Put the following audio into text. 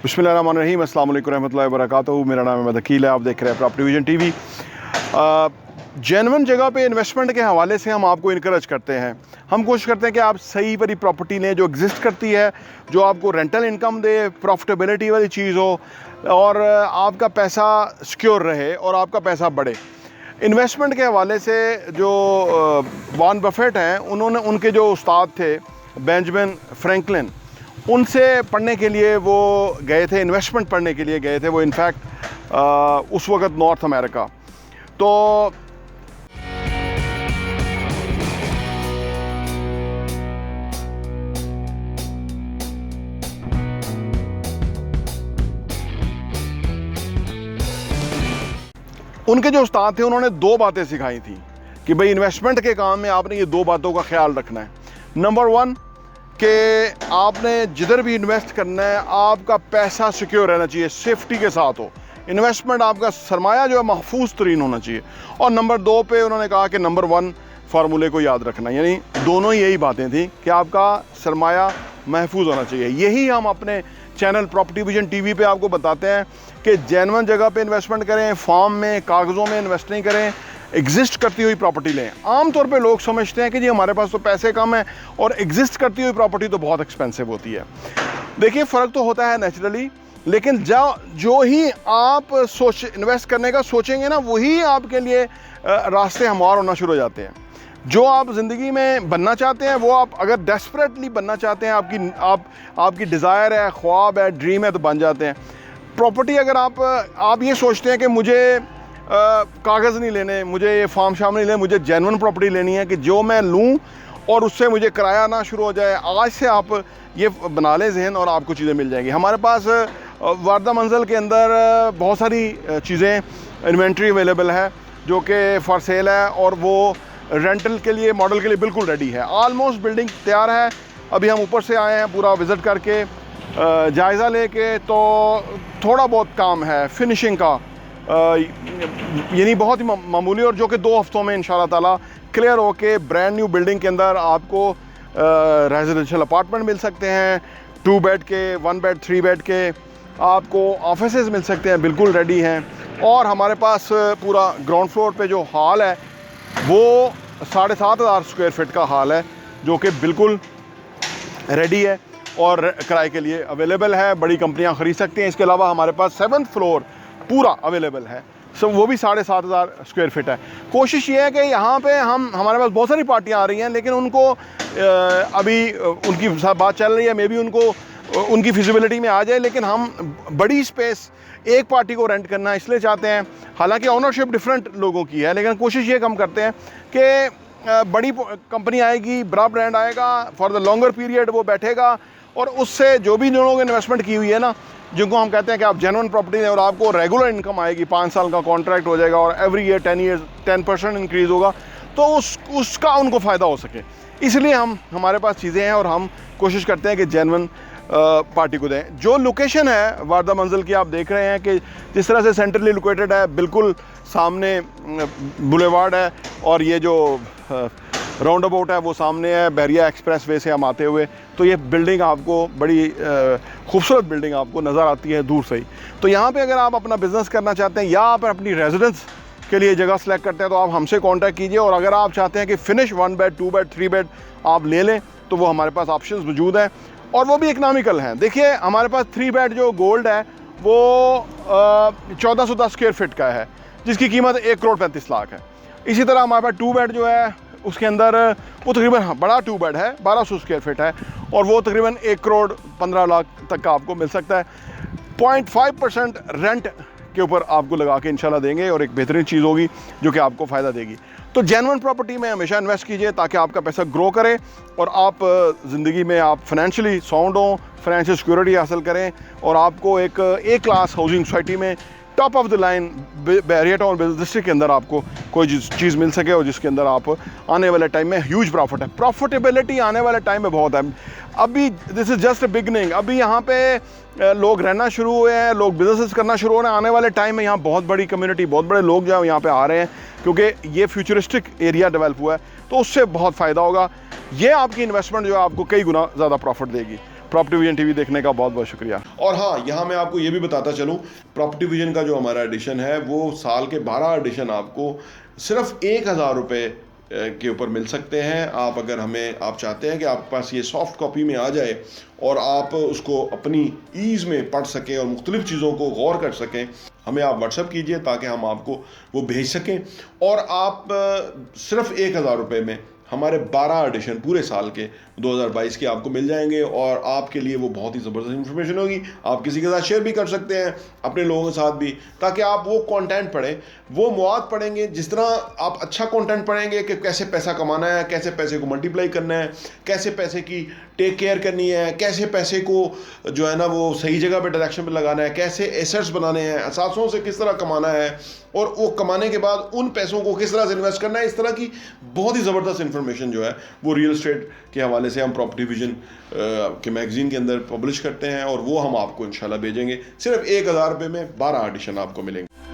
बिस्मिल्लाहिर्रहमानिर्रहीम, अस्सलाम वालेकुम रहमतुल्लाहि व बरकातहू। मेरा नाम है मदकील है, आप देख रहे हैं प्रॉपर्टी विजन टीवी। जेन्युइन जगह पे इन्वेस्टमेंट के हवाले से हम आपको इनकरेज करते हैं। हम कोशिश करते हैं कि आप सही वाली प्रॉपर्टी लें जो एग्जिस्ट करती है, जो आपको रेंटल इनकम दे, प्रॉफिटेबिलिटी वाली चीज़ हो और आपका पैसा सिक्योर रहे और आपका पैसा बढ़े। इन्वेस्टमेंट के हवाले से जो वॉरेन बफेट हैं, उनके जो उस्ताद थे बेंजामिन फ्रैंकलिन, उनसे पढ़ने के लिए वो गए थे, इन्वेस्टमेंट पढ़ने के लिए गए थे वो इनफैक्ट उस वक़्त नॉर्थ अमेरिका। तो उनके जो उस्ताद थे उन्होंने दो बातें सिखाई थी कि भाई इन्वेस्टमेंट के काम में आपने ये दो बातों का ख्याल रखना है। नंबर वन कि आपने जिधर भी इन्वेस्ट करना है आपका पैसा सिक्योर रहना चाहिए, सेफ्टी के साथ हो। इन्वेस्टमेंट आपका सरमाया जो है महफूज तरीन होना चाहिए। और नंबर दो पे उन्होंने कहा कि नंबर वन फार्मूले को याद रखना, यानी दोनों ही यही बातें थी कि आपका सरमाया महफूज होना चाहिए। यही हम अपने चैनल प्रॉपर्टी विजन टीवी पे आपको बताते हैं कि जेन्युइन जगह पे इन्वेस्टमेंट करें, फॉर्म में कागज़ों में इन्वेस्ट नहीं करें, एग्जिस्ट करती हुई प्रॉपर्टी लें। आमतौर पे लोग समझते हैं कि जी हमारे पास तो पैसे कम हैं और एग्जिस्ट करती हुई प्रॉपर्टी तो बहुत एक्सपेंसिव होती है। देखिए फ़र्क तो होता है नेचुरली, लेकिन जो ही आप इन्वेस्ट करने का सोचेंगे ना, वही आपके लिए रास्ते हमवार होना शुरू हो जाते हैं। जो आप ज़िंदगी में बनना चाहते हैं, वो आप अगर डेस्परेटली बनना चाहते हैं, आपकी डिज़ायर है, ख्वाब है, ड्रीम है, तो बन जाते हैं। प्रॉपर्टी अगर आप ये सोचते हैं कि मुझे कागज़ नहीं लेने, मुझे ये फार्म शाम नहीं लेने, मुझे जेन्युइन प्रॉपर्टी लेनी है कि जो मैं लूँ और उससे मुझे किराया ना शुरू हो जाए, आज से आप ये बना लें जहन और आपको चीज़ें मिल जाएंगी। हमारे पास वारदा मंजिल के अंदर बहुत सारी चीज़ें इन्वेंट्री अवेलेबल है जो कि फॉर सेल है और वो रेंटल के लिए, मॉडल के लिए बिल्कुल रेडी है। ऑलमोस्ट बिल्डिंग तैयार है। अभी हम ऊपर से आए हैं पूरा विज़िट करके जायज़ा लेके, तो थोड़ा बहुत काम है फिनिशिंग का, यानी बहुत ही मामूली, और जो कि 2 हफ्तों में इंशाल्लाह ताला क्लियर हो के ब्रांड न्यू बिल्डिंग के अंदर आपको रेजिडेंशियल अपार्टमेंट मिल सकते हैं, 2 बेड के, 1 बेड, 3 बेड के, आपको ऑफिसेज मिल सकते हैं, बिल्कुल रेडी हैं। और हमारे पास पूरा ग्राउंड फ्लोर पे जो हॉल है वो 7,500 स्क्वायर फीट का हॉल है जो कि बिल्कुल रेडी है और किराए के लिए अवेलेबल है। बड़ी कंपनियां ख़रीद सकती हैं। इसके अलावा हमारे पास 7th फ्लोर पूरा अवेलेबल है, वो भी 7,500 स्क्वायर फीट है। कोशिश ये है कि यहाँ पे हमारे पास बहुत सारी पार्टियाँ आ रही हैं, लेकिन उनको अभी उनकी साथ बात चल रही है, मे बी उनकी फिजिबिलिटी में आ जाए, लेकिन हम बड़ी स्पेस एक पार्टी को रेंट करना इसलिए चाहते हैं। हालांकि ओनरशिप डिफरेंट लोगों की है, लेकिन कोशिश ये कम करते हैं कि बड़ी कंपनी आएगी, बड़ा ब्रांड आएगा, फॉर द लॉन्गर पीरियड वो बैठेगा और उससे जो भी लोगों ने इन्वेस्टमेंट की हुई है ना, जिनको हम कहते हैं कि आप जेन्युइन प्रॉपर्टी लें और आपको रेगुलर इनकम आएगी, 5 साल का कॉन्ट्रैक्ट हो जाएगा और एवरी ईयर 10% इंक्रीज़ होगा, तो उसका उनको फ़ायदा हो सके। इसलिए हमारे पास चीज़ें हैं और हम कोशिश करते हैं कि जेन्युइन पार्टी को दें। जो लोकेशन है वारदा मंजिल की, आप देख रहे हैं कि जिस तरह से सेंट्रली लोकेटेड है, बिल्कुल सामने बुलेवार्ड है और ये जो राउंड अबाउट है वो सामने है, बहरिया एक्सप्रेस वे से हम आते हुए, तो ये बिल्डिंग आपको बड़ी खूबसूरत बिल्डिंग आपको नज़र आती है दूर से ही। तो यहाँ पे अगर आप अपना बिज़नेस करना चाहते हैं या आप अपनी रेजिडेंस के लिए जगह सेलेक्ट करते हैं, तो आप हमसे कांटेक्ट कीजिए। और अगर आप चाहते हैं कि फिनिश 1 बेड, 2 बेड, 3 बेड आप ले लें, तो वो हमारे पास ऑप्शंस मौजूद हैं और वो भी इकनॉमिकल हैं। देखिए हमारे पास 3 बेड जो गोल्ड है वो 1410 स्क्वायर फीट का है, जिसकी कीमत 1,35,00,000 है। इसी तरह हमारे पास 2 बेड जो है उसके अंदर वो तकरीबन बड़ा 2 बेड है, 1200 स्क्वायर फीट है और वो तकरीबन 1,15,00,000 तक का आपको मिल सकता है। 0.5% रेंट के ऊपर आपको लगा के इंशाल्लाह देंगे और एक बेहतरीन चीज़ होगी जो कि आपको फ़ायदा देगी। तो जेन्युइन प्रॉपर्टी में हमेशा इन्वेस्ट कीजिए ताकि आपका पैसा ग्रो करे और आप ज़िंदगी में आप फाइनेंशियली साउंड हों, फाइनेंशियल सिक्योरिटी हासिल करें और आपको एक ए क्लास हाउसिंग सोसाइटी में top of the line Bahria town business district के अंदर आपको कोई चीज़ मिल सके और जिसके अंदर आप आने वाले टाइम में ह्यूज प्रॉफिट है। प्रॉफिटेबिलिटी आने वाले टाइम में बहुत है। अभी this is just a beginning. अभी यहाँ पे लोग रहना शुरू हुए हैं, लोग बिजनेस करना शुरू हो रहे हैं। आने वाले टाइम में यहाँ बहुत बड़ी कम्युनिटी, बहुत बड़े लोग जो है यहाँ पे आ रहे हैं, क्योंकि ये फ्यूचरिस्टिक एरिया डेवलप हुआ है, तो उससे बहुत फ़ायदा होगा। ये आपकी इन्वेस्टमेंट जो है आपको कई गुना ज़्यादा प्रॉफिट देगी। प्रॉपर्टी विजन टीवी देखने का बहुत बहुत शुक्रिया। और हाँ, यहाँ मैं आपको ये भी बताता चलूँ, प्रॉपर्टी विजन का जो हमारा एडिशन है वो साल के 12 एडिशन आपको सिर्फ 1000 रुपये के ऊपर मिल सकते हैं। आप अगर आप चाहते हैं कि आपके पास ये सॉफ्ट कॉपी में आ जाए और आप उसको अपनी ईज़ में पढ़ सकें और मुख्तलिफ़ चीज़ों को गौर कर सकें, हमें आप व्हाट्सएप कीजिए ताकि हम आपको वो भेज सकें। और आप सिर्फ 1000 रुपये में हमारे 12 एडिशन पूरे साल के 2022 के आपको मिल जाएंगे और आपके लिए वो बहुत ही ज़बरदस्त इन्फॉर्मेशन होगी। आप किसी के साथ शेयर भी कर सकते हैं, अपने लोगों के साथ भी, ताकि आप वो कंटेंट पढ़ें, वो मवाद पढ़ेंगे। जिस तरह आप अच्छा कंटेंट पढ़ेंगे कि कैसे पैसा कमाना है, कैसे पैसे को मल्टीप्लाई करना है, कैसे पैसे की टेक केयर करनी है, कैसे पैसे को जो है ना वो सही जगह पे डायरेक्शन पे लगाना है, कैसे एसेट्स बनाने हैं, असासों से किस तरह कमाना है और वो कमाने के बाद उन पैसों को किस तरह से इन्वेस्ट करना है, इस तरह की बहुत ही ज़बरदस्त इन्फॉर्मेशन जो है वो रियल एस्टेट के हवाले से हम प्रॉपर्टी विजन के मैगज़ीन के अंदर पब्लिश करते हैं और वो हम आपको इंशाल्लाह भेजेंगे। सिर्फ 1000 रुपये में 12 एडिशन आपको मिलेंगे।